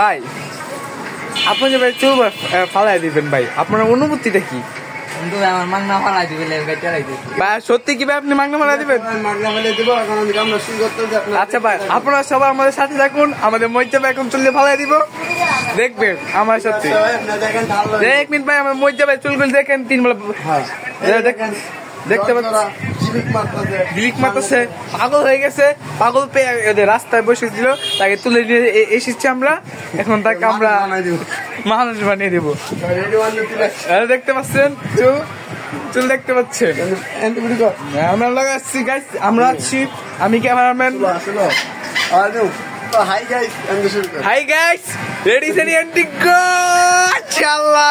ভাই আপনি যে ভাই চুল ফালাই দিবেন ভাই, আপনার অনুভূতিটা কি? আমার মাগনা ফালাই দিবে ভাই সত্যি কি ভাই আপনি মাগনা ফালাই দিবেন? মাগনা ফেলে দেবো। এখন আমরা শুরু করতে আচ্ছা ভাই, আপনারা সবাই আমাদের সাথে থাকুন, আমাদের মজ্জা ভাই এখন চুলে ফালাই দিব, দেখবেন আমার সত্যি। এক মিনিট ভাই, আমার মজ্জা ভাই চুলগুলো দেখেন, 3 বেলা দেখেন, দেখতে পাচ্ছেন গিলিক মারতেছে, পাগল হয়ে গেছে, পাগল পেয়ে রাস্তায় বসেছিল, তাকে তুলে নিয়ে এসেছি আমরা, এখন তাকে আমরা মানুষ বানিয়ে দিব। দেখতে পাচ্ছেন চুল, চুল দেখতে পাচ্ছেন আমরা লাগাচ্ছি গাইস, আমরা আছি, আমি cameraman. Hi guys, ready steady and go, চাল্লা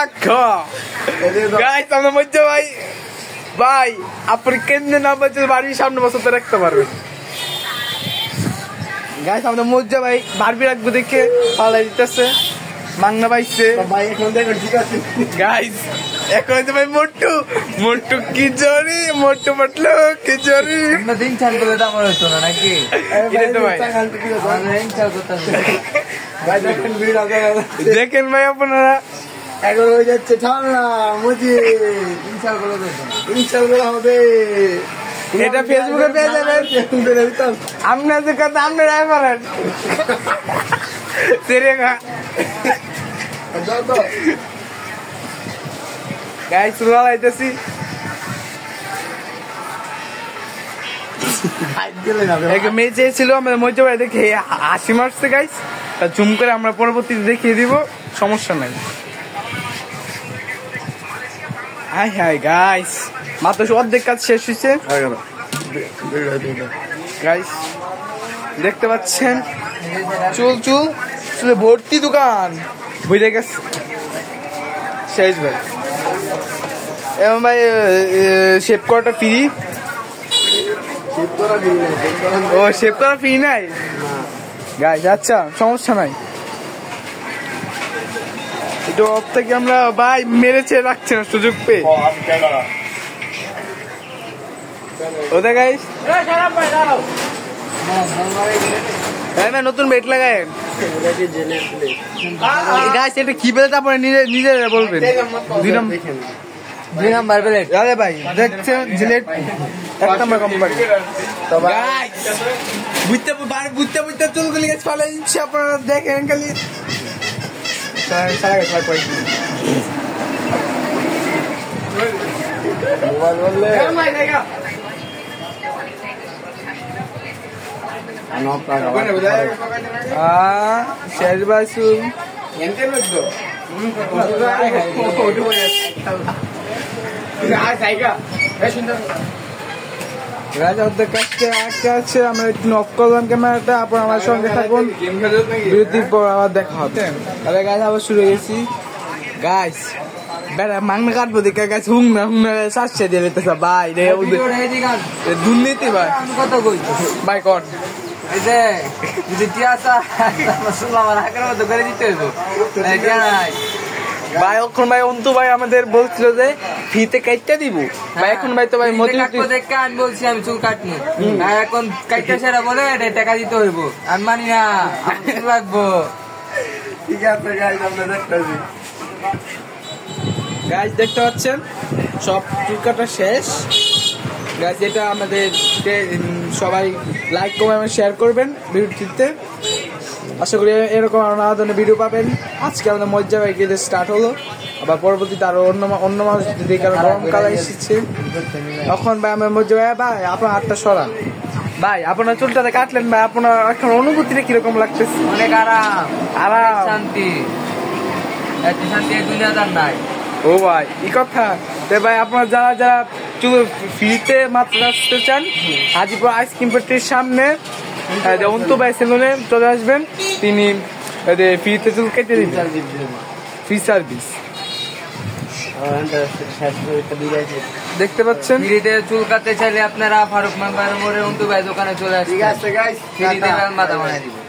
গাইস, আমরা মজ্জা ভাই ভাই আপনি কেন্দ্রে না বলছে বাড়ির সামনে বছর রাখতে পারবেন। গাইস আমাদের মজ্জা ভাই বারবি রাখবো দেখে পালাই দিতেছে, মাংনা পাইছে গাইস। এখন তো ভাই মোট্টু মোট্টু কি জরি, মোট্টু মোটলো কি জরি দিন চান করলে তো আমার হতো না নাকি? দেখেন ভাই আপনারা, এখন হয়ে যাচ্ছে ঠান্ডা মুজি, ইনশাল্লাহ হবে। এটা ফেসবুকে পেয়ে যাবেন, আপনার যে কথা আপনারা পারেন গাইস চুলা লাইতেছি, মেয়ে চেয়েছিল আমাদের মধ্যে দেখে হাসি মারছে গাইস, জুম করে আমরা পরবর্তীতে দেখিয়ে দিব, সমস্যা নাই। হাই হাই গাইস, মাত্র অর্ধেক কাজ শেষ হয়েছে গাইস, দেখতে পাচ্ছেন চুল চুল চুলে ভর্তি দোকান বুঝে গেছে শেষ ভাই। এবং ভাই শেভ করাটা ফ্রি, ও শেভ করা ফ্রি নাই গাইস, আচ্ছা সমস্যা নাই। এটা অফ থেকে আমরা ভাই মেরেছে রাখছে না সুযোগ পেয়ে ওদের গাইস। নতুন বেট লাগায় গাইস, এটা কি বেল্ট আপনারা নিজেরা বলবেন। 2 নাম্বার বেল্ট আরে ভাই দেখছেন জিলেট 1 নাম্বার কোম্পানি। বুঝতে বুঝতে বুঝতে চুলগুলি গাছ ফালে দিচ্ছে, আপনারা দেখেন খালি শেষ বাসু আমরা একটু অফ করলাম ক্যামেরাটা, আপনার আমার সঙ্গে থাকুন, বিরতির পর আবার দেখা হবে। তাহলে গাছ আবার শুরু হয়ে গেছি গাইস, বেড়া মাংনা কাটবো দেখে গাছ হুং না শ্বাসে দিয়ে লেতেছে ভাই রে, দুর্নীতি ভাই কত কই ভাই কর এই যে যদি টিয়াসা শুনলাম হাকের মতো করে দিতে হইব ভাই। এখন ভাই অন্তু ভাই আমাদের বলছিল যে ফিতে কাটতে দিব ভাই, এখন ভাই তো ভাই মজুরি দেখে আমি বলছি আমি চুল কাটনি, এখন কাটতে সেটা বলে এটা টাকা দিতে হইব, আমি মানি না লাগবো। ঠিক আছে গাইস, আমরা দেখতেছি গাইস, দেখতে পাচ্ছেন সব চুল কাটা শেষ গাইস। এটা আমাদের সবাই লাইক কমেন্ট শেয়ার করবেন ভিডিওটিতে, আশা করি এরকম নানা ধরনের ভিডিও পাবেন। আজকে আমাদের মজ্জা ভাই গিয়ে স্টার্ট হলো, আবার পরবর্তীতে আরো অন্য মানুষ দিকে গরমকালে এসেছে, তখন ভাই আমার মজ্জা ভাই ভাই আপনার হাতটা সরান ভাই, আপনার চুলটাতে কাটলেন ভাই, আপনার এখন অনুভূতিটা কিরকম লাগতেছে? অনেক আরাম, আরাম, শান্তি, এত শান্তি দুনিয়াদার নাই। ও ভাই এই কথা ভাই, আপনারা যারা যারা চুল ফ্রিতে মাত্র আসতে চান, হাজিপুর আইসক্রিম ফ্যাক্টরির সামনে অন্তু ভাই সেলুনে চলে আসবেন, তিনি ফ্রিতে চুল কেটে দিবেন, ফ্রি সার্ভিস। দেখতে পাচ্ছেন ফ্রিতে চুল কাটতে চাইলে আপনারা ফারুক মেম্বার মোড়ে অন্তু ভাই দোকানে চলে আসবেন, ঠিক আছে গাইস, ফ্রিতে মাথা বানাই দিবেন।